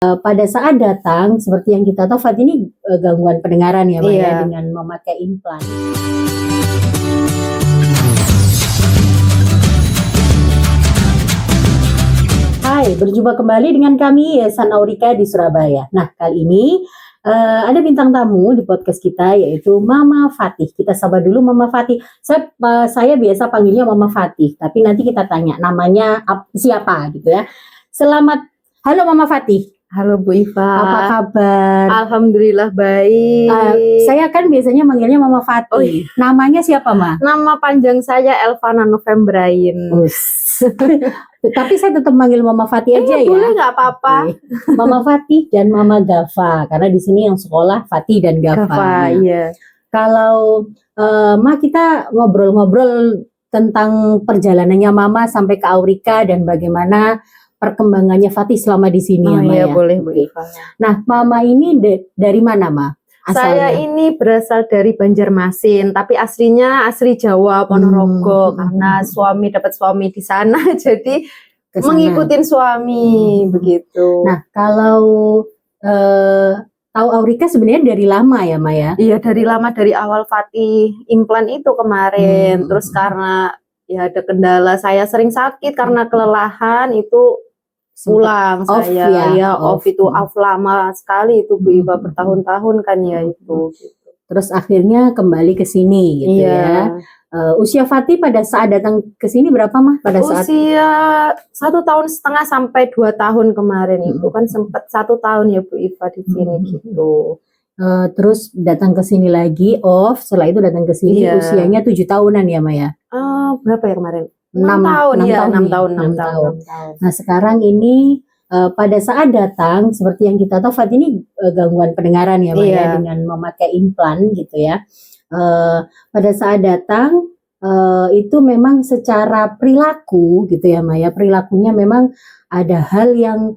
Pada saat datang, seperti yang kita tahu, Fatih ini gangguan pendengaran ya, Mbak, Iya. dengan memakai implan. Hai, berjumpa kembali dengan kami, Yayasan Aurika di Surabaya. Nah, kali ini ada bintang tamu di podcast kita, yaitu Mama Fatih. Kita sapa dulu Mama Fatih. Saya biasa panggilnya Mama Fatih, tapi nanti kita tanya namanya siapa gitu ya. Halo Mama Fatih. Halo Bu Iva. Apa kabar? Alhamdulillah baik. Saya kan biasanya manggilnya Mama Fatih. Oh, iya. Namanya siapa, Ma? Nama panjang saya Elvana Novembrain. Tapi saya tetap manggil Mama Fatih aja ya. Boleh nggak apa-apa. Mama Fatih dan Mama Gava, karena di sini yang sekolah Fatih dan Gava. Gava, iya. Kalau Ma, kita ngobrol-ngobrol tentang perjalanannya Mama sampai ke Aurika dan bagaimana perkembangannya Fatih selama di sini ya, Ma, iya, ya. boleh Bu Iva. Nah, Mama ini dari mana, Ma? Saya ini berasal dari Banjarmasin, tapi aslinya asli Jawa, Ponorogo, karena dapat suami di sana, jadi Kesana. mengikutin suami begitu. Nah, kalau tahu Aurika sebenarnya dari lama ya, Ma, ya? Iya, dari lama, dari awal Fatih implan itu kemarin. Terus karena ya ada kendala, saya sering sakit karena kelelahan, itu pulang off saya ya, off itu off lama sekali itu Bu Iva, bertahun-tahun kan ya itu gitu. Terus akhirnya kembali ke sini gitu ya. Usia Fatih pada saat datang ke sini berapa, Mah? Pada saat usia 1,5 tahun sampai 2 tahun kemarin itu kan sempat 1 tahun ya Bu Iva di sini gitu. Terus datang ke sini lagi off, setelah itu datang ke sini usianya 7 tahunan ya, Ma, ya? Berapa ya kemarin? 6 tahun. Nah, sekarang ini pada saat datang, seperti yang kita tahu, Fatih ini gangguan pendengaran ya, Ma, ya, dengan memakai implan gitu ya. Pada saat datang itu memang secara perilaku gitu ya, Ma, ya, perilakunya memang ada hal yang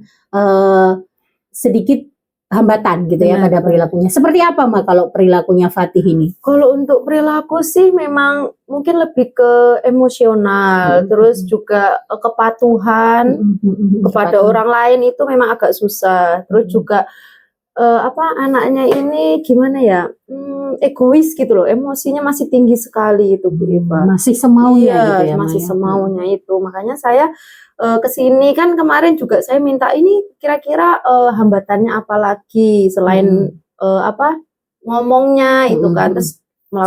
sedikit hambatan gitu ya pada perilakunya. Seperti apa, Ma, kalau perilakunya Fatih ini? Kalau untuk perilaku sih memang mungkin lebih ke emosional, terus juga kepatuhan kepada orang lain itu memang agak susah. Terus juga anaknya ini gimana ya, egois gitu loh, emosinya masih tinggi sekali itu Bu Iva. Masih semaunya gitu ya, masih Ma, ya? semaunya itu. Makanya saya kesini kan kemarin juga saya minta ini kira-kira hambatannya apa lagi selain ngomongnya itu kan, terus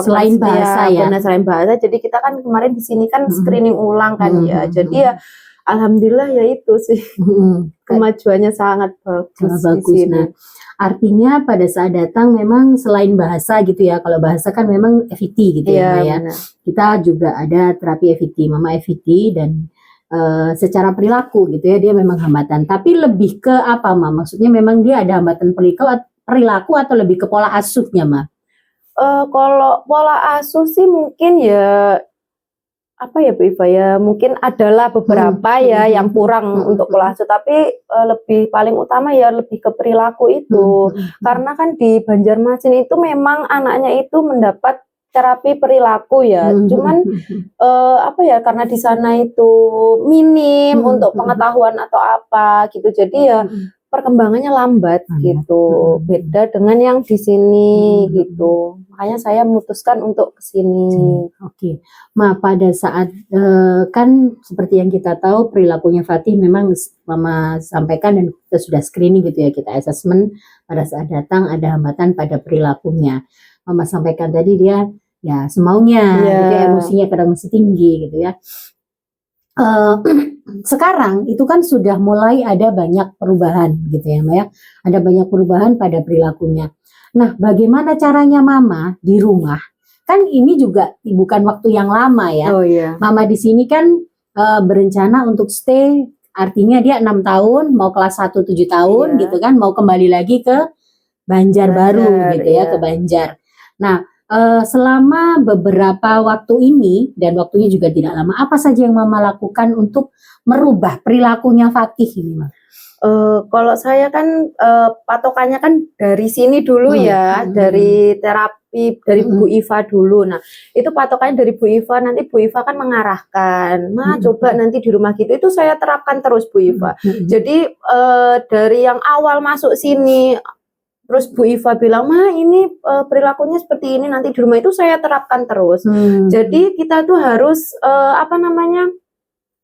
selain bahasa ya. Benar, selain bahasa. Jadi kita kan kemarin di sini kan screening ulang kan ya. Jadi ya alhamdulillah ya itu sih kemajuannya sangat bagus di sini. Nah, artinya pada saat datang memang selain bahasa gitu ya. Kalau bahasa kan memang FET gitu ya, Ma, ya. Kita juga ada terapi FET, Mama FET, dan secara perilaku gitu ya dia memang hambatan. Tapi lebih ke apa, Ma? Maksudnya memang dia ada hambatan perilaku atau lebih ke pola asuhnya, Ma? Kalau pola asuh sih mungkin ya apa ya Bu Iva ya, mungkin adalah beberapa yang kurang untuk pola asuh, tapi lebih paling utama ya lebih ke perilaku itu. Karena kan di Banjarmasin itu memang anaknya itu mendapat terapi perilaku ya. Cuman karena di sana itu minim untuk pengetahuan atau apa gitu. Jadi ya perkembangannya lambat gitu. Beda dengan yang di sini gitu. Makanya saya memutuskan untuk ke sini. Oke. Ma, pada saat kan seperti yang kita tahu perilakunya Fatih memang Mama sampaikan dan kita sudah screening gitu ya, kita assessment pada saat datang ada hambatan pada perilakunya. Mama sampaikan tadi dia ya semaunya gitu, emosinya kadang masih tinggi gitu ya. Sekarang itu kan sudah mulai ada banyak perubahan gitu ya, Ma, ya. Ada banyak perubahan pada perilakunya. Nah, bagaimana caranya Mama di rumah? Kan ini juga bukan waktu yang lama ya. Mama di sini kan berencana untuk stay, artinya dia 6 tahun, mau kelas 1 7 tahun gitu kan, mau kembali lagi ke Banjarbaru gitu ya, ke Banjar. Nah, selama beberapa waktu ini dan waktunya juga tidak lama, apa saja yang Mama lakukan untuk merubah perilakunya Fatih ini, Ma? Kalau saya kan patokannya kan dari sini dulu ya, dari terapi dari Bu Iva dulu. Nah, itu patokannya dari Bu Iva, nanti Bu Iva kan mengarahkan, coba nanti di rumah gitu. Itu saya terapkan terus Bu Iva. Jadi dari yang awal masuk sini, terus Bu Iva bilang, ini perilakunya seperti ini, nanti di rumah itu saya terapkan terus. Jadi kita tuh harus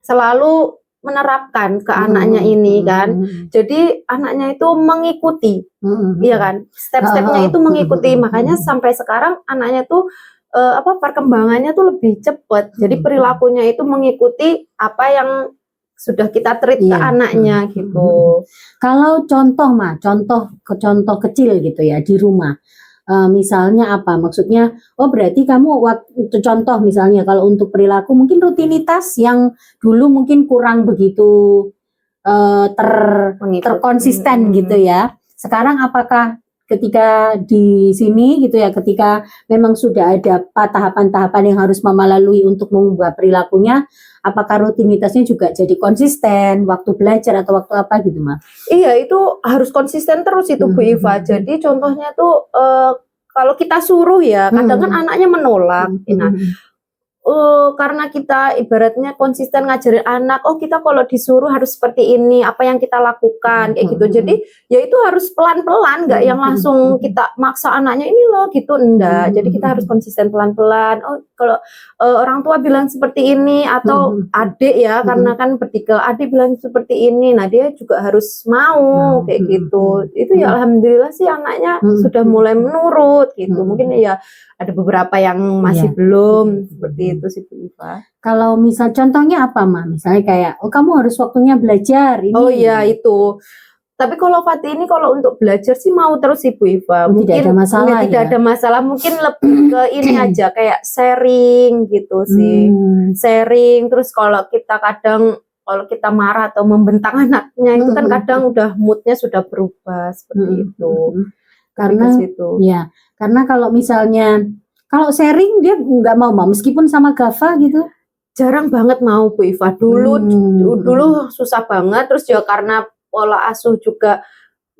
selalu menerapkan ke anaknya ini kan. Jadi anaknya itu mengikuti, iya kan. Step-stepnya itu mengikuti. Makanya sampai sekarang anaknya tuh perkembangannya tuh lebih cepat. Jadi perilakunya itu mengikuti apa yang sudah kita treat ke anaknya gitu. Kalau contoh kecil gitu ya di rumah. Misalnya apa? Maksudnya, berarti kamu waktu contoh misalnya kalau untuk perilaku mungkin rutinitas yang dulu mungkin kurang begitu terkonsisten gitu ya. Sekarang apakah ketika di sini gitu ya, ketika memang sudah ada tahapan-tahapan yang harus Mama lalui untuk mengubah perilakunya, apakah rutinitasnya juga jadi konsisten waktu belajar atau waktu apa gitu, Ma? Iya, itu harus konsisten terus itu Bu Iva. Jadi contohnya tuh kalau kita suruh ya, kadang kan anaknya menolak. Nah, karena kita ibaratnya konsisten ngajarin anak, kita kalau disuruh harus seperti ini, apa yang kita lakukan kayak gitu. Jadi ya itu harus pelan-pelan, nggak yang langsung kita maksa anaknya ini loh gitu, enggak. Jadi kita harus konsisten pelan-pelan. Kalau orang tua bilang seperti ini atau adik ya, karena kan bertiga, adik bilang seperti ini, nah dia juga harus mau kayak gitu. Itu ya alhamdulillah sih anaknya sudah mulai menurut gitu. Mungkin ya ada beberapa yang masih belum seperti itu sih Bu Iva. Kalau misal contohnya apa, Ma? Misalnya kayak, kamu harus waktunya belajar ini. Oh iya itu. Tapi kalau Fatih ini kalau untuk belajar sih mau terus sih Bu Iva. Mungkin tidak ada masalah. Tidak ada masalah. Mungkin lebih ke ini aja kayak sharing gitu sih. Sharing. Terus kalau kita marah atau membentang anaknya itu kan kadang udah moodnya sudah berubah seperti itu. Karena kalau misalnya kalau sharing dia nggak mau meskipun sama Gava gitu. Jarang banget mau Bu Iva. Dulu susah banget. Terus juga karena pola asuh juga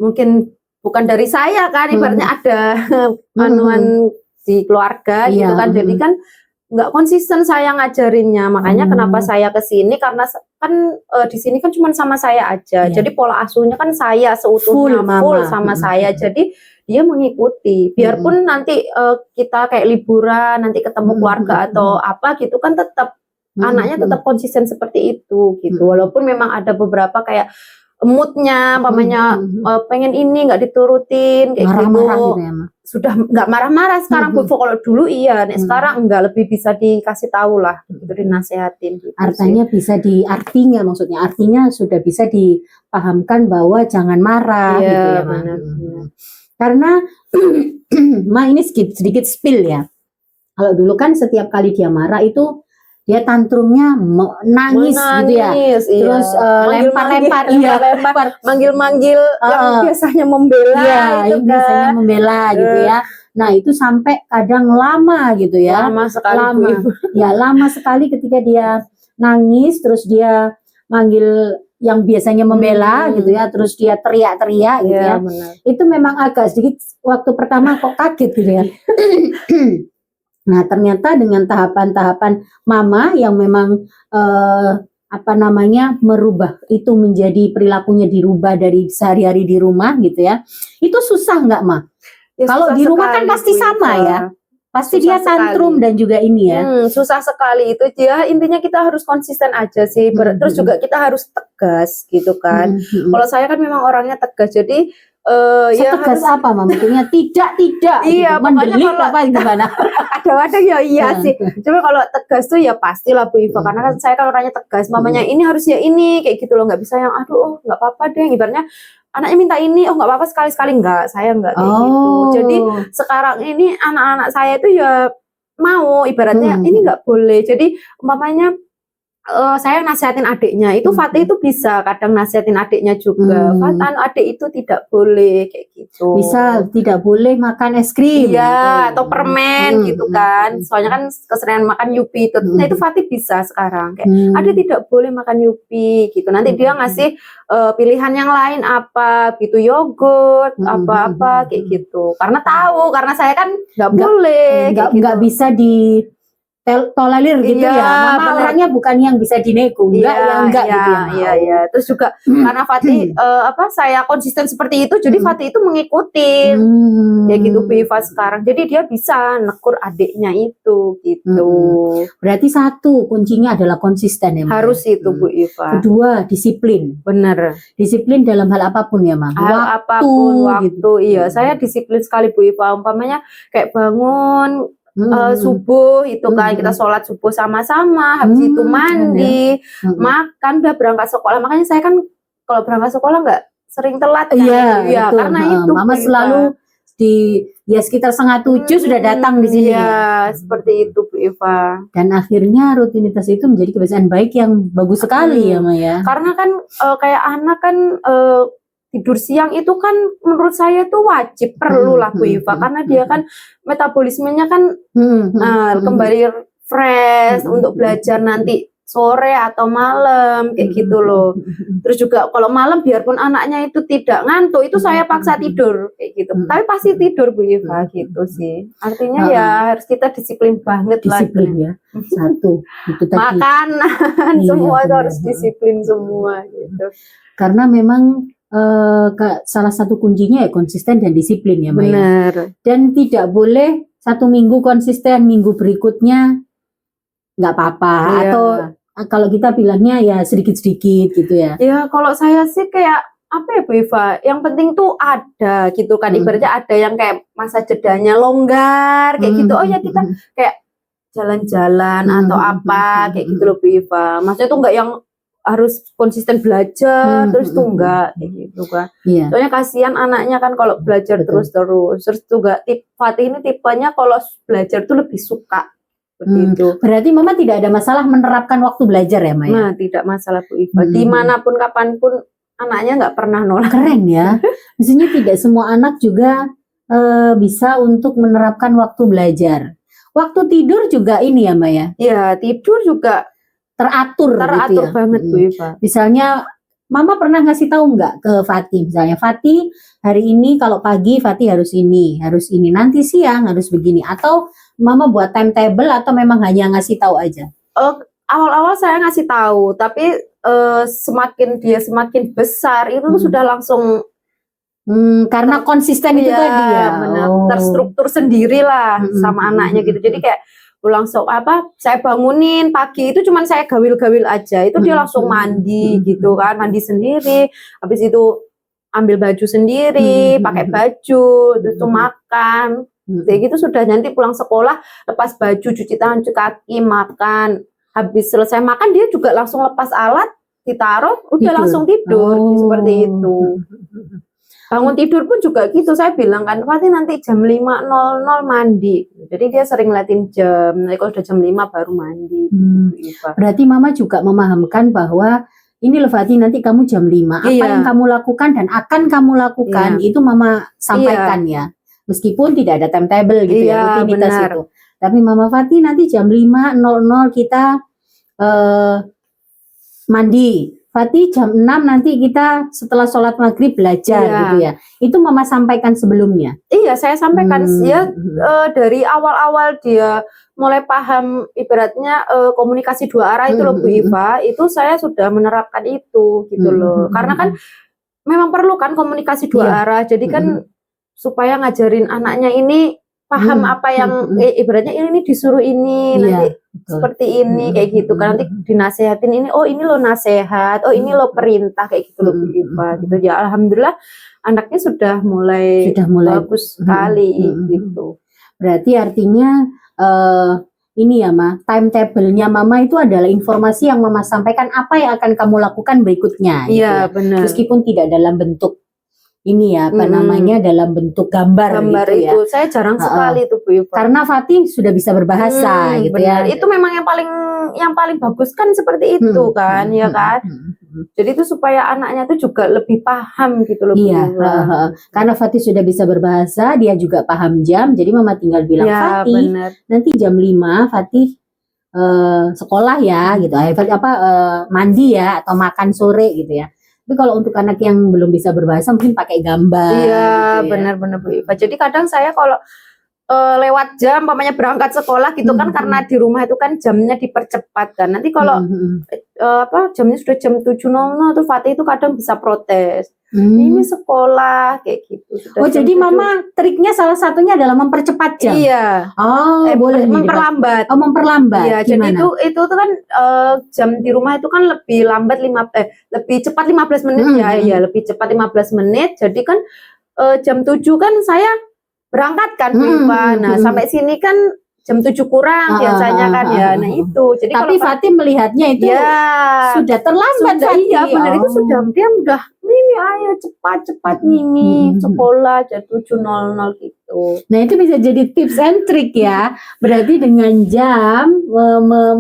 mungkin bukan dari saya kan, ibaratnya ada manuan di keluarga gitu kan. Jadi kan nggak konsisten saya ngajarinnya. Makanya kenapa saya kesini, karena kan di sini kan cuma sama saya aja. Jadi pola asuhnya kan saya seutuhnya full sama saya. Jadi dia mengikuti. Biarpun nanti kita kayak liburan, nanti ketemu keluarga atau apa gitu kan tetap anaknya tetap konsisten seperti itu gitu. Walaupun memang ada beberapa kayak moodnya, pengen ini nggak diturutin kayak marah-marah gitu. Gitu ya, Ma? Sudah nggak marah-marah sekarang Bu. Kalau dulu iya, sekarang enggak, lebih bisa dikasih tahu lah, gitu, dinasehatin. Gitu artinya sih. Artinya sudah bisa dipahamkan bahwa jangan marah gitu ya, Ma. Karena Ma ini sedikit spill ya. Kalau dulu kan setiap kali dia marah itu dia tantrumnya nangis gitu ya. Terus lempar-lempar, manggil-manggil yang biasanya membela itu biasanya membela gitu ya. Nah, itu sampai kadang lama gitu ya. Lama sekali ketika dia nangis, terus dia manggil yang biasanya membela gitu ya, terus dia teriak-teriak gitu ya. Benar. Itu memang agak sedikit waktu pertama kok kaget gitu ya. Nah, ternyata dengan tahapan-tahapan Mama yang memang merubah itu menjadi perilakunya dirubah dari sehari-hari di rumah gitu ya. Itu susah nggak, Ma? Kalau di rumah kan pasti sama ya. Pasti dia tantrum dan juga ini ya. Susah sekali itu. Dia intinya kita harus konsisten aja sih. Terus juga kita harus tegas gitu kan. Kalau saya kan memang orangnya tegas. Jadi tegas apa, maksudnya tidak iya, gitu. Mendelik apa gimana? Kadang-kadang ya iya sih. Cuma kalau tegas tuh ya pastilah Bu Iva, karena kan saya kalau orangnya tegas, mamanya ini harus ya ini kayak gitu loh, nggak bisa yang nggak apa-apa deh, ibaratnya anaknya minta ini, nggak apa-apa sekali-sekali, saya nggak kayak gitu. Jadi sekarang ini anak-anak saya itu ya mau, ibaratnya ini nggak boleh. Jadi umpamanya saya nasihatin adiknya, itu Fatih itu bisa kadang nasihatin adiknya juga. Fatih, adik itu tidak boleh kayak gitu. gitu. Misal tidak boleh makan es krim. Iya, atau permen gitu kan. Hmm. Soalnya kan keseringan makan Yupi itu. Nah, itu Fatih bisa sekarang. Kayak ada Hmm. tidak boleh makan Yupi gitu. Nanti dia ngasih pilihan yang lain apa gitu, yogurt, apa-apa kayak gitu. Karena tahu, karena saya kan nggak boleh kayak gitu. Nggak bisa tolerir gitu Iya, ya. Mama bener. orangnya bukan yang bisa dinego, enggak Iya, ya enggak iya, gitu ya. Mau. iya. Terus juga karena Fatih saya konsisten seperti itu, jadi Fatih itu mengikuti kayak gitu Bu Iva sekarang. Jadi dia bisa negur adiknya itu gitu. Berarti satu kuncinya adalah konsisten ya, Ma? Harus itu Bu Iva. Kedua, disiplin. Bener. Disiplin dalam hal apapun ya, Ma. Apapun waktu, gitu. iya. Saya disiplin sekali Bu Iva. Umpamanya kayak bangun subuh itu kan kita sholat subuh sama-sama, habis itu mandi, makan, udah berangkat sekolah. Makanya saya kan kalau berangkat sekolah nggak sering telat kan. Iya, karena itu Mama selalu sekitar 6:30 sudah datang di sini. Iya, seperti itu Bu Iva. Dan akhirnya rutinitas itu menjadi kebiasaan baik yang bagus sekali ya, Ma ya. Karena kan kayak anak kan tidur siang itu kan menurut saya tuh wajib, perlu lah Bu Iva, karena dia kan metabolismenya kan kembali fresh untuk belajar nanti sore atau malam kayak gitu loh. Terus juga kalau malam biarpun anaknya itu tidak ngantuk, itu saya paksa tidur kayak gitu. Tapi pasti tidur Bu Iva gitu sih. Artinya ya harus kita disiplin banget lah. Disiplin ya. Satu itu tadi. Makanan semua itu harus disiplin semua gitu. Karena memang salah satu kuncinya ya konsisten dan disiplin ya, Mbak. Benar. Dan tidak boleh 1 minggu konsisten, minggu berikutnya nggak apa-apa. Iya. Atau kalau kita bilangnya ya sedikit-sedikit gitu ya. Ya kalau saya sih kayak apa ya Bu Iva, yang penting tuh ada gitu kan, ibaratnya ada yang kayak masa jedanya longgar kayak gitu. Oh ya kita kayak jalan-jalan atau apa kayak gitu loh Bu Iva. Maksudnya tuh nggak yang harus konsisten belajar terus tuh enggak kayak gitu kan. Iya. Soalnya kasihan anaknya kan kalau belajar terus juga Fatih ini tipenya kalau belajar tuh lebih suka seperti itu. Berarti Mama tidak ada masalah menerapkan waktu belajar ya, Maya? Nah, tidak masalah Bu Iva. Dimanapun kapanpun anaknya nggak pernah nolak. Keren ya. Maksudnya tidak semua anak juga bisa untuk menerapkan waktu belajar. Waktu tidur juga ini ya, Maya? Iya, tidur juga teratur gitu ya? Banget Bu Iva. Misalnya Mama pernah ngasih tahu nggak ke Fatih, misalnya Fatih hari ini kalau pagi Fatih harus ini, nanti siang harus begini, atau Mama buat timetable atau memang hanya ngasih tahu aja? Awal-awal saya ngasih tahu, tapi semakin dia semakin besar itu sudah langsung karena konsisten itu tadi ya, terstruktur sendirilah sama anaknya gitu. Jadi kayak langsung saya bangunin pagi itu cuman saya gawil-gawil aja, itu dia langsung mandi gitu kan, mandi sendiri, habis itu ambil baju sendiri, pakai baju, terus tuh makan, kayak gitu sudah. Nanti pulang sekolah lepas baju, cuci tangan, cuci kaki, makan, habis selesai makan dia juga langsung lepas alat, ditaruh, udah langsung tidur, seperti itu. Bangun tidur pun juga gitu, saya bilang kan, pasti nanti jam 5.00 mandi. Jadi dia sering ngeliatin jam, nanti kalau udah jam 5 baru mandi. Berarti Mama juga memahamkan bahwa ini loh Fatih, nanti kamu jam 5, apa yang kamu lakukan dan akan kamu lakukan itu Mama sampaikan ya. Meskipun tidak ada timetable gitu ya, rutinitas itu. Tapi Mama Fatih nanti jam 5.00 kita mandi. Fatih jam 6 nanti kita setelah sholat maghrib belajar gitu ya. Itu Mama sampaikan sebelumnya? Iya, saya sampaikan ya, dari awal-awal dia mulai paham ibaratnya komunikasi 2 arah itu loh Bu Iva, itu saya sudah menerapkan itu gitu loh. Karena kan memang perlu kan komunikasi 2 arah. Jadi kan supaya ngajarin anaknya ini paham apa yang ibaratnya ini disuruh ini, nanti seperti ini kayak gitu kan, nanti dinasehatin ini, oh ini lo nasehat, oh ini lo perintah kayak gitu loh Bu Iva gitu ya. Alhamdulillah anaknya sudah mulai bagus sekali gitu. Berarti artinya ini ya Ma, timetable-nya Mama itu adalah informasi yang Mama sampaikan apa yang akan kamu lakukan berikutnya. Iya gitu ya. Benar. Meskipun tidak dalam bentuk ini ya apa namanya dalam bentuk gambar gitu ya. itu saya jarang sekali tuh Bu Iva. Karena Fatih sudah bisa berbahasa gitu benar. ya. Itu memang yang paling bagus kan seperti itu kan, ya kan. Jadi itu supaya anaknya tuh juga lebih paham gitu loh. Iya, karena Fatih sudah bisa berbahasa, dia juga paham jam. Jadi Mama tinggal bilang Ya, Fatih, benar. nanti jam 5 Fatih sekolah ya gitu. Mandi ya atau makan sore gitu ya. Tapi kalau untuk anak yang belum bisa berbahasa mungkin pakai gambar. Iya, gitu ya. benar-benar Bu Iva. Jadi kadang saya kalau lewat jam, umpamanya berangkat sekolah gitu kan, karena di rumah itu kan jamnya dipercepat kan. Nanti kalau jamnya sudah jam 7.00 tuh Fatih itu kadang bisa protes. Ini sekolah kayak gitu. Oh, jadi Mama triknya salah satunya adalah mempercepat jam. Iya. Oh, boleh memperlambat. Oh, memperlambat. Iya, jadi itu tuh kan jam di rumah itu kan lebih lambat lebih cepat 15 menit ya. Iya, lebih cepat 15 menit. Jadi kan jam 7 kan saya berangkat kan Bu Iva. Nah, sampai sini kan jam 7 kurang biasanya kan ya. Nah, itu. Jadi tapi Fatih melihatnya itu sudah terlambat. Iya, benar itu sudah dia udah Mimi ayo cepat Mimi sekolah jam 7.00 gitu. Nah, itu bisa jadi tips and trick ya. Berarti dengan jam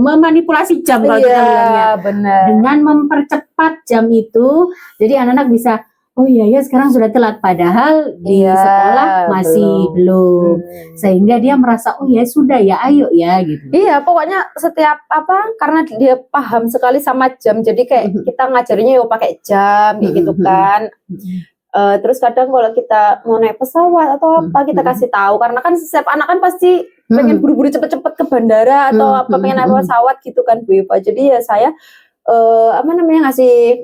memanipulasi jam kalau kita bilangnya. Benar. Dengan mempercepat jam itu, jadi anak-anak bisa oh iya ya sekarang sudah telat padahal di sekolah masih belum. Sehingga dia merasa oh ya sudah ya ayo ya gitu. Iya, pokoknya setiap karena dia paham sekali sama jam. Jadi kayak kita ngajarinya yuk pakai jam gitu kan. Terus kadang kalau kita mau naik pesawat atau apa kita kasih tahu karena kan setiap anak kan pasti pengen buru-buru cepet-cepet ke bandara atau pengen naik pesawat gitu kan Bu Iva. Jadi ya saya ngasih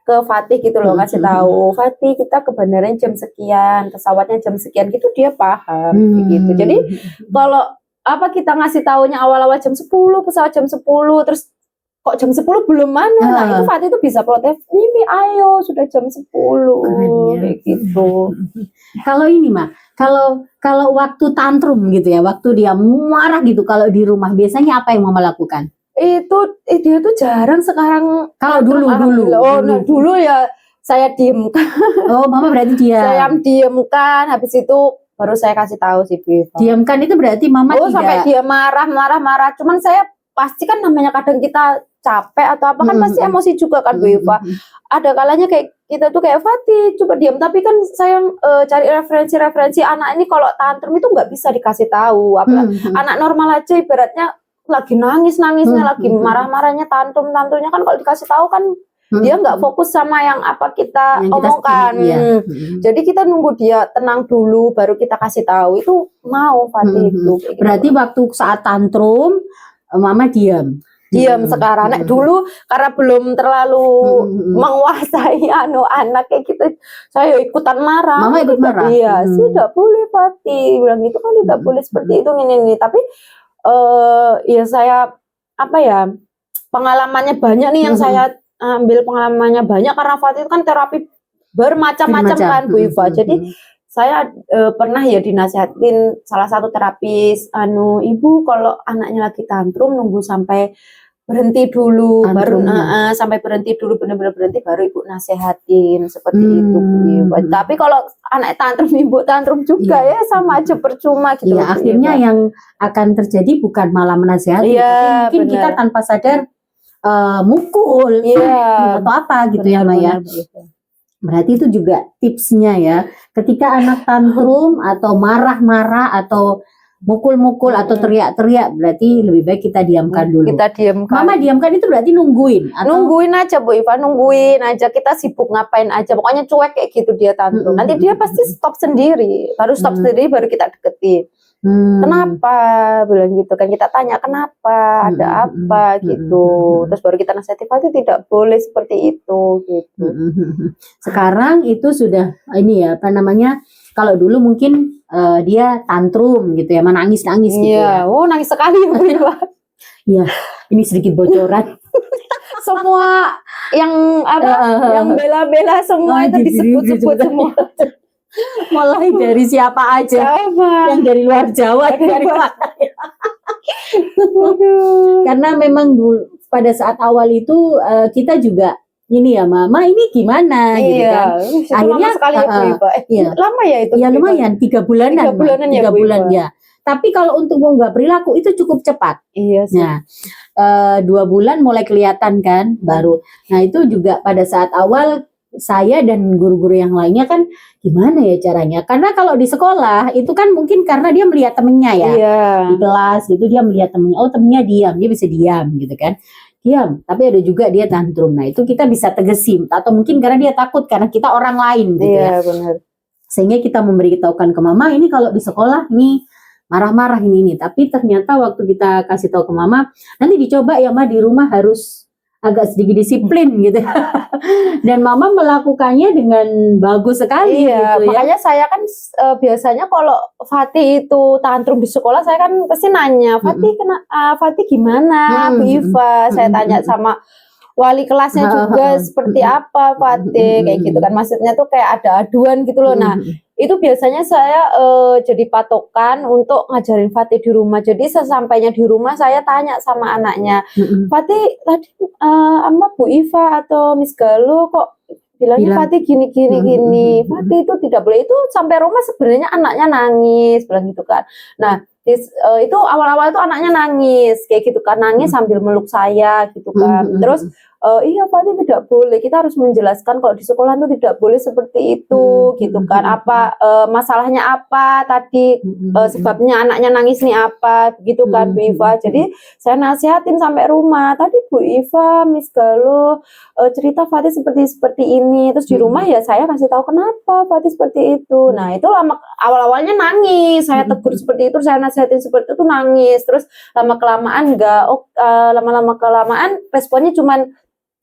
ke Fatih gitu loh, ngasih tahu Fatih kita ke bandara jam sekian, pesawatnya jam sekian gitu dia paham gitu. Jadi kalau kita ngasih taunya awal-awal jam 10, pesawat jam 10 terus kok jam 10 belum mana, nah itu Fatih itu bisa protes, Mimi ayo sudah jam 10 kayak gitu. Kalau ini kalau waktu tantrum gitu ya, waktu dia marah gitu kalau di rumah biasanya apa yang Mama lakukan? Itu dia tuh jarang sekarang. Kalau dulu ya saya diemkan. Oh, Mama berarti diam. Saya diemkan, habis itu baru saya kasih tahu sih Bu Iva. Diamkan itu berarti Mama tidak. Sampai dia marah. Cuman saya pasti kan namanya kadang kita capek atau apa kan pasti emosi juga kan Bu Iva. Ada kalanya kayak kita tuh kayak Fatih coba diam, tapi kan saya cari referensi anak ini kalau tantrum itu nggak bisa dikasih tahu. Anak normal aja ibaratnya lagi nangisnya, lagi marah-marahnya, tantrumnya kan kalau dikasih tahu kan dia nggak fokus sama yang apa kita omongkan. Jadi kita nunggu dia tenang dulu, baru kita kasih tahu. Itu mau Fatih itu. Berarti waktu saat tantrum, Mama diam sekarang. Nek dulu karena belum terlalu menguasai anak kayak gitu, saya ikutan marah. Mama ikut marah. Iya, sih tidak boleh Fatih bilang gitu kan tidak boleh seperti itu ini. Tapi ya saya pengalamannya banyak nih yang saya ambil pengalamannya banyak karena Fatih itu kan terapi bermacam-macam kan Bu Iva. Jadi saya pernah ya dinasihatin salah satu terapis, ibu kalau anaknya lagi tantrum nunggu sampai berhenti dulu, baru sampai berhenti dulu benar-benar berhenti baru ibu nasehatin seperti itu. Tapi kalau anak tantrum ibu tantrum juga ya sama aja percuma gitu. Ya, akhirnya yang akan terjadi bukan malah menasehati, tapi mungkin kita tanpa sadar mukul atau apa gitu ya Maya. Berarti itu juga tipsnya ya. Ketika anak tantrum atau marah-marah atau mukul-mukul atau teriak-teriak, berarti lebih baik kita diamkan dulu. Kita diamkan. Mama diamkan itu berarti nungguin? Nungguin aja Bu Iva, nungguin aja. Kita sibuk ngapain aja, pokoknya cuek kayak gitu dia tantrum. Nanti dia pasti stop sendiri, baru stop sendiri baru kita deketin. Kenapa? Bilang gitu kan, kita tanya kenapa, ada apa gitu. Terus baru kita nasihati, Fatih tidak boleh seperti itu gitu. Sekarang itu sudah ini ya, kalau dulu mungkin dia tantrum gitu ya, menangis-nangis gitu ya. Oh, nangis sekali Bu Iva. Iya, ini sedikit bocoran. Semua yang yang bela-bela semua itu disebut-sebut semua. Mulai dari siapa aja, yang dari luar Jawa, dari mana? Karena memang pada saat awal itu kita juga ini ya Mama ini gimana gitu kan. Itu Akhirnya, lama sekali ya Bu Iva. iya. Lama ya itu? Ya Bu Iva? lumayan 3 bulanan. 3 bulanan ya, 3 Bu bulan Iva? ya. Tapi kalau untuk mengubah perilaku itu cukup cepat. Iya sih. Nah, 2 bulan mulai kelihatan kan baru. Nah itu juga pada saat awal saya dan guru-guru yang lainnya kan gimana ya caranya? Karena kalau di sekolah itu kan mungkin karena dia melihat temennya ya. Iya. Di kelas gitu dia melihat temennya, oh temennya diam, dia bisa diam gitu kan. Diam, tapi ada juga dia tantrum. Nah itu kita bisa tegesin, atau mungkin karena dia takut karena kita orang lain gitu ya. Iya benar. Sehingga kita memberitahukan ke Mama ini kalau di sekolah ini marah-marah ini. Tapi ternyata waktu kita kasih tahu ke Mama, nanti dicoba ya Ma di rumah harus agak sedikit disiplin gitu. Dan Mama melakukannya dengan bagus sekali Iya, gitu ya. makanya saya kan biasanya kalau Fatih itu tantrum di sekolah, saya kan pasti nanya, Fatih Fatih gimana, Bu Iva? Saya tanya sama wali kelasnya juga seperti apa Fatih, kayak gitu kan. Maksudnya tuh kayak ada aduan gitu loh. Nah, itu biasanya saya jadi patokan untuk ngajarin Fatih di rumah. Jadi sesampainya di rumah saya tanya sama anaknya, Fatih tadi sama Bu Iva atau Miss Galuh kok bilangnya Fatih gini. Fatih itu tidak boleh. Itu sampai rumah sebenarnya anaknya nangis, bilang gitu kan. Nah, itu awal-awal itu anaknya nangis kayak gitu kan, nangis sambil meluk saya gitu kan. Terus iya Fatih tidak boleh, kita harus menjelaskan kalau di sekolah itu tidak boleh seperti itu gitu kan. Apa masalahnya apa tadi, sebabnya anaknya nangis nih apa gitu kan Bu Iva. Jadi saya nasihatin sampai rumah, tadi Bu Iva Miss Galuh cerita Fatih seperti ini. Terus di rumah ya saya kasih tahu kenapa Fatih seperti itu. Nah itu awal-awalnya nangis, saya tegur seperti itu, saya nasihatin seperti itu nangis. Terus lama-kelamaan lama-lama kelamaan responnya cuman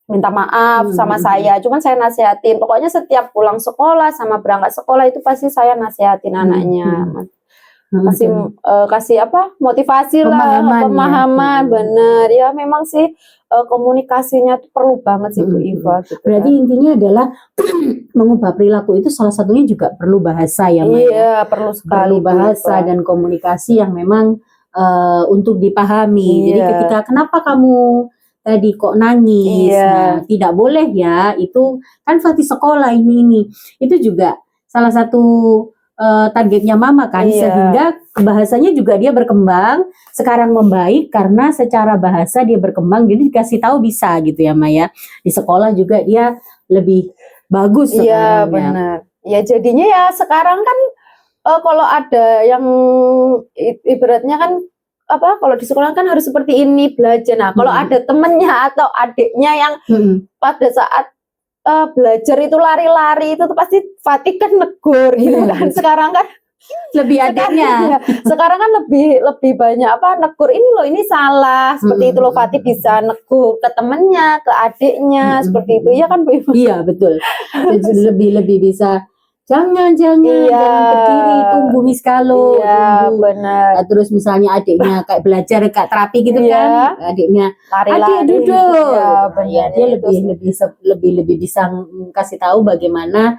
minta maaf sama saya, cuman saya nasihatin. Pokoknya setiap pulang sekolah sama berangkat sekolah itu pasti saya nasihatin anaknya. Kasih apa motivasi lah, pemahaman ya. Bener ya, memang sih komunikasinya tuh perlu banget sih Bu Iva gitu. Berarti intinya adalah mengubah perilaku itu salah satunya juga perlu bahasa ya Maya. Iya perlu sekali, perlu bahasa dan komunikasi yang memang untuk dipahami. Jadi ketika kenapa kamu tadi kok nangis, nah, tidak boleh ya, itu kan Fatih sekolah ini itu juga salah satu targetnya Mama kan, sehingga bahasanya juga dia berkembang, sekarang membaik karena secara bahasa dia berkembang, jadi dikasih tahu bisa gitu ya Maya. Di sekolah juga dia lebih bagus sekarang. Iya benar. Ya jadinya ya sekarang kan kalau ada yang ibaratnya kan kalau di sekolah kan harus seperti ini belajar. Nah kalau ada temennya atau adiknya yang pada saat belajar itu lari-lari itu tuh pasti Fatih kan negur gitu kan. Sekarang kan lebih adiknya. Sekarang kan lebih banyak negur, ini loh ini salah seperti itu loh. Fatih bisa negur ke temennya, ke adiknya seperti itu ya kan Bu Iva? Iya betul. lebih bisa jangan berdiri, tunggu Miss Galuh, benar. Nah, terus misalnya adiknya kayak belajar kayak terapi gitu kan, adiknya adik duduk, dia lebih bisa kasih tahu bagaimana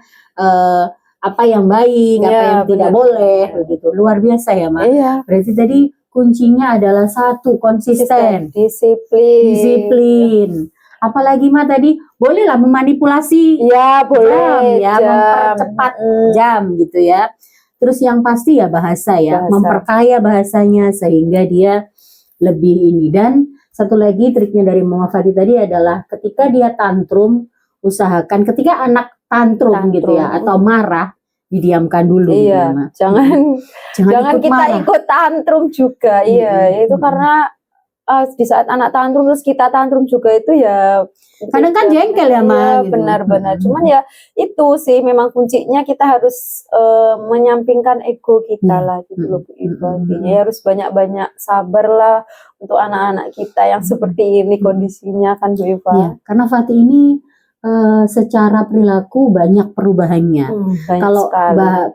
apa yang baik, apa yang tidak boleh, begitu. Luar biasa ya Mak. Berarti tadi kuncinya adalah satu, konsisten, disiplin. Apalagi Mak tadi bolehlah memanipulasi boleh jam, mempercepat jam gitu ya. Terus yang pasti ya bahasa ya, memperkaya bahasanya sehingga dia lebih ini. Dan satu lagi triknya dari Mama Fatih tadi adalah ketika dia tantrum, usahakan ketika anak tantrum gitu ya atau marah, didiamkan dulu. Iya, gitu, jangan kita ikut tantrum juga. Itu karena di saat anak tantrum terus kita tantrum juga itu ya kadang kan jengkel ya Ma. Benar-benar. Cuman ya itu sih memang kuncinya kita harus menyampingkan ego kita lah gitu loh Bu Iva. Ya harus banyak-banyak sabar lah untuk anak-anak kita yang seperti ini kondisinya kan Bu Iva. Iya, karena Fatih ini secara perilaku banyak perubahannya.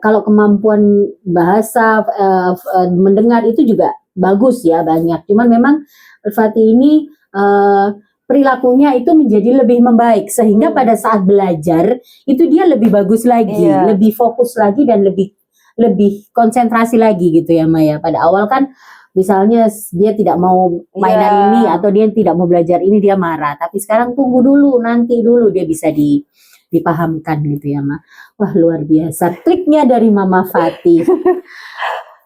Kalau kemampuan bahasa mendengar itu juga bagus ya banyak. Cuman memang Fatih ini perilakunya itu menjadi lebih membaik sehingga pada saat belajar itu dia lebih bagus lagi, lebih fokus lagi dan lebih konsentrasi lagi gitu ya Maya. Pada awal kan Misalnya dia tidak mau mainan Iya. ini atau dia tidak mau belajar ini, dia marah. Tapi sekarang tunggu dulu, nanti dulu dia bisa dipahamkan gitu ya, Ma. Wah, luar biasa triknya dari Mama Fatih.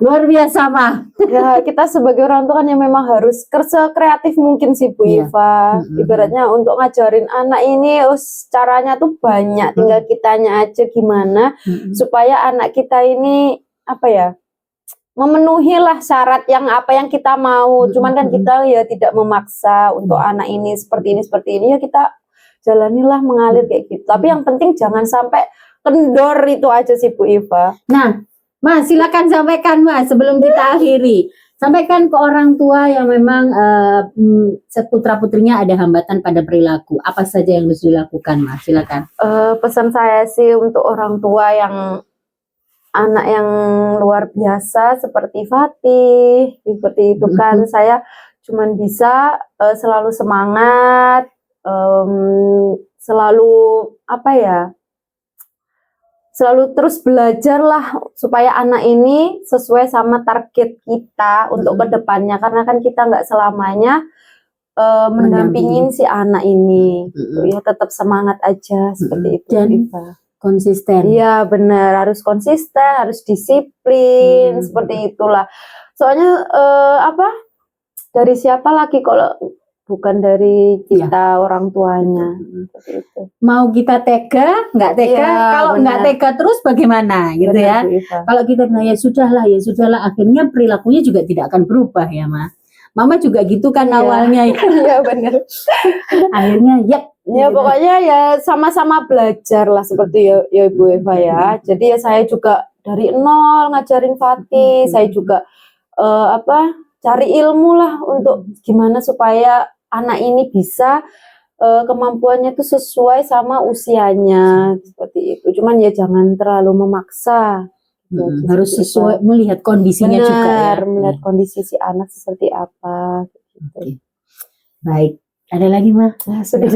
Luar biasa, Ma. Ya, kita sebagai orang tua kan yang memang harus kerja kreatif mungkin sih Bu Iya. Iva. Ibaratnya untuk ngajarin anak ini caranya tuh banyak, tinggal kitanya aja gimana supaya anak kita ini apa ya, memenuhi lah syarat yang apa yang kita mau. Cuman kan kita ya tidak memaksa untuk anak ini seperti ini ya, kita jalanilah mengalir kayak gitu. Tapi yang penting jangan sampai kendor, itu aja sih Bu Iva. Nah, Mas, silakan sampaikan, Mas, sebelum kita akhiri. Sampaikan ke orang tua yang memang putra-putrinya ada hambatan pada perilaku. Apa saja yang harus dilakukan, Mas? Silakan. Pesan saya sih untuk orang tua yang anak yang luar biasa seperti Fatih, seperti itu kan, saya cuman bisa selalu semangat, selalu apa ya, selalu terus belajar lah supaya anak ini sesuai sama target kita untuk kedepannya, karena kan kita nggak selamanya mendampingin si anak ini. Ya tetap semangat aja seperti itu. Dan konsisten. Iya benar, harus konsisten, harus disiplin, seperti itulah. Soalnya dari siapa lagi kalau bukan dari kita orang tuanya. Seperti itu. Mau kita tega, nggak tega, kalau nggak tega terus bagaimana gitu ya. Kalau kita bilang ya sudahlah, akhirnya perilakunya juga tidak akan berubah ya, Ma. Mama juga gitu kan awalnya ya. Iya benar. Akhirnya ya pokoknya ya sama-sama belajar lah seperti ya Ibu Eva ya. Jadi ya saya juga dari nol ngajarin Fatih, saya juga cari ilmu lah untuk gimana supaya anak ini bisa kemampuannya itu sesuai sama usianya seperti itu. Cuman ya jangan terlalu memaksa. Harus sesuai, melihat kondisinya juga ya. Melihat kondisi si anak seperti apa. Gitu. Baik, ada lagi Mah? Nah, sudah.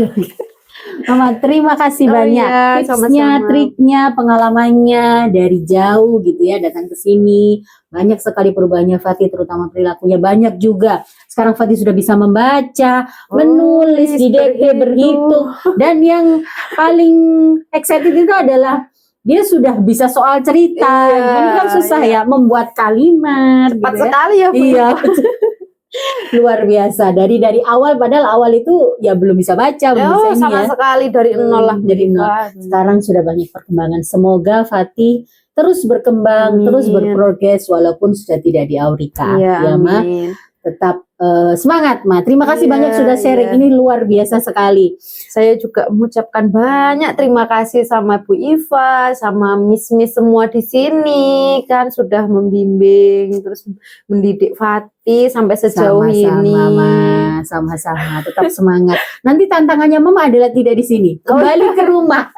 Mama, terima kasih banyak tipsnya, triknya, pengalamannya dari jauh gitu ya, datang ke sini. Banyak sekali perubahannya Fatih, terutama perilakunya. Banyak juga. Sekarang Fatih sudah bisa membaca, menulis, didekde, berhitung. Dan yang paling excited itu adalah dia sudah bisa soal cerita. Ini kan susah ya, membuat kalimat. Cepat gitu sekali ya Bu. Iya. Luar biasa, dari awal, padahal awal itu ya belum bisa baca, belum bisa ini sama ya. sekali dari nol lah. Dari nol. Sekarang sudah banyak perkembangan. Semoga Fatih terus berkembang, terus berprogres walaupun sudah tidak di Aurika. Ya, Ma. Tetap semangat, Ma. Terima kasih banyak sudah sharing. Ini luar biasa sekali. Saya juga mengucapkan banyak terima kasih sama Bu Iva, sama Miss semua di sini kan sudah membimbing, terus mendidik Fatih sampai sejauh ini. Ma. Sama-sama, tetap semangat. Nanti tantangannya Mama adalah tidak di sini, kembali ke rumah.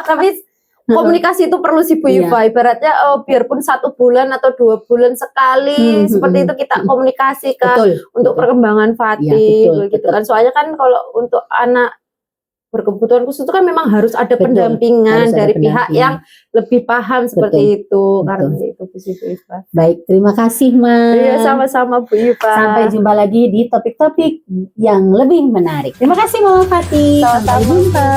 Tapi komunikasi itu perlu sih Bu Iva, ibaratnya biarpun 1 bulan atau 2 bulan sekali seperti itu kita komunikasikan untuk perkembangan Fatih gitu kan. Soalnya kan kalau untuk anak berkebutuhan khusus itu kan memang harus ada pendampingan dari pihak yang lebih paham seperti itu. Karena itu Bu Iva. Baik, terima kasih Ma. Iya, sama-sama Bu Iva. Sampai jumpa lagi di topik-topik yang lebih menarik. Terima kasih Mama Fatih. Sampai jumpa.